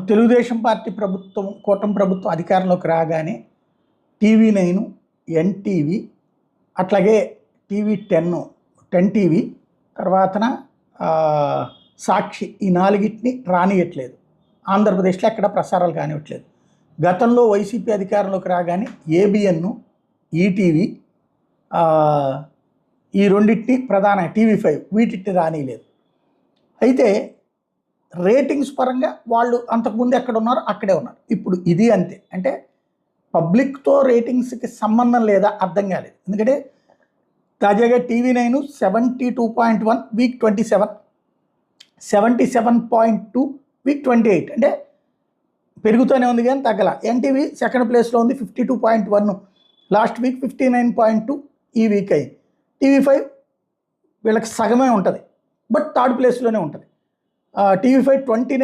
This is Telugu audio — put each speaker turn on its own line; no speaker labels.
తెలుగుదేశం పార్టీ ప్రభుత్వం, కూటమి ప్రభుత్వం అధికారంలోకి రాగానే టీవీ9, ఎన్టీవీ, అట్లాగే టీవీ10, 10 టీవీ, తర్వాతన సాక్షి, ఈ నాలుగిటిని రానియట్లేదు. ఆంధ్రప్రదేశ్లో ఎక్కడ ప్రసారాలు కానివ్వట్లేదు. గతంలో వైసీపీ అధికారంలోకి రాగానే ఏబిఎన్, ఈటీవీ, ఈ రెండింటిని ప్రధాన టీవీ5 వీటిని రానియలేదు. అయితే రేటింగ్స్ పరంగా వాళ్ళు అంతకుముందు ఎక్కడ ఉన్నారో అక్కడే ఉన్నారు. ఇప్పుడు ఇది అంతే. అంటే పబ్లిక్తో రేటింగ్స్కి సంబంధం లేదా అర్థం కాలేదు. ఎందుకంటే తాజాగా టీవీ9 72.1 వీక్ 27, 77.2 వీక్ 28, అంటే పెరుగుతూనే ఉంది కానీ తగ్గల. ఎన్టీవీ సెకండ్ ప్లేస్లో ఉంది, 52.1 లాస్ట్ వీక్, 59.2 ఈ వీక్ అయ్యి. టీవీ5 వీళ్ళకి సగమే ఉంటుంది, బట్ థర్డ్ ప్లేస్లోనే ఉంటుంది. టీవీ5 29